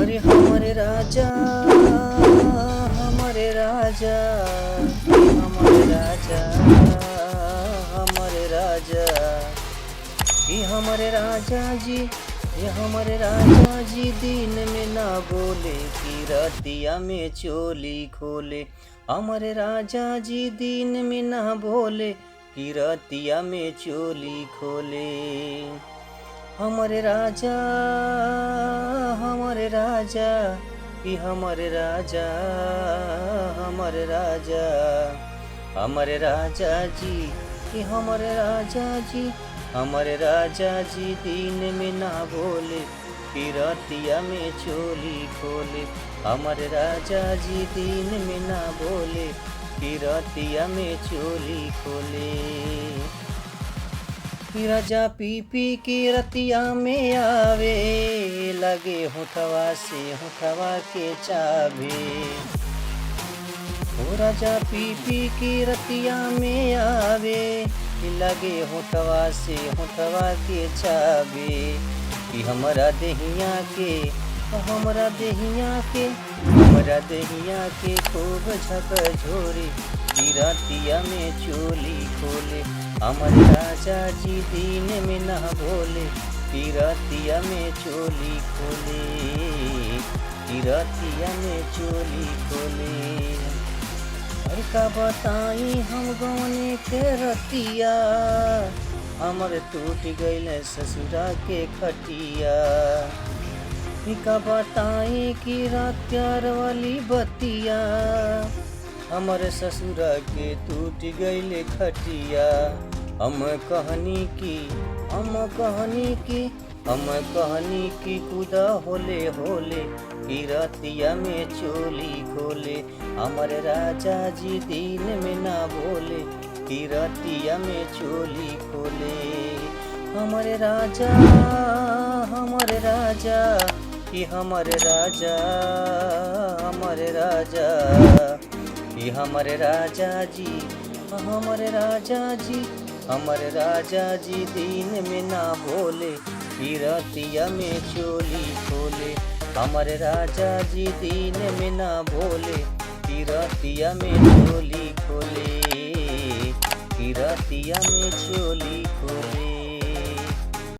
अरे हमारे राजा, हमारे राजा, हमारे राजा, हमारे राजा, ये हमारे राजा जी, ये हमारे राजा जी दिन में ना बोले कि रतिया में चोली खोले। हमारे राजा जी दिन में ना बोले कि रतिया में चोली खोले। हमारे राजा, हमारे राजा, कि हमारे राजा, हमारे राजा, हमारे राजा जी, कि हमारे राजा जी, हमारे राजा जी दिन में ना बोले कि रतिया में चोली खोले। हमारे राजा जी दिन में ना बोले कि रतिया में चोली खोले। राजा पी पी के रतिया में आवे, लगे होठवा से होठवा के चाबे। ओ राजा पी पी के रतिया में आवे, लगे होठवा से होठवा के चाबे। कि हमरा देहिया के, हमरा देहिया के, हमरा देहिया के खूब झकझोरे कि रतिया में चोली खोले। हमारे राजा जी दिन में ना बोले कि रतिया में चोली खोले, कि रतिया में चोली खोले। और का बताई हम गौने के रतिया, हमर टूट गईल ससुरा के खटिया। का बताई कि रात्यार वाली बतिया, हमर ससुरा के टूट गईल खटिया। हम कहनी की, हम कहनी की, हम कहनी की खुदा होले होले कि रतिया में चोली खोले। हमारे राजा जी दिन में ना बोले कि रतिया में चोली खोले। हमारे राजा, हमारे राजा, कि हमारे राजा, हमारे राजा, कि हमारे राजा जी, हमारे राजा जी, हमारे राजा जी दिन में ना बोले कि रतिया में चोली खोले। हमारे राजा जी दिन में ना बोले कि रतिया में चोली खोले, कि रतिया में चोली खोले।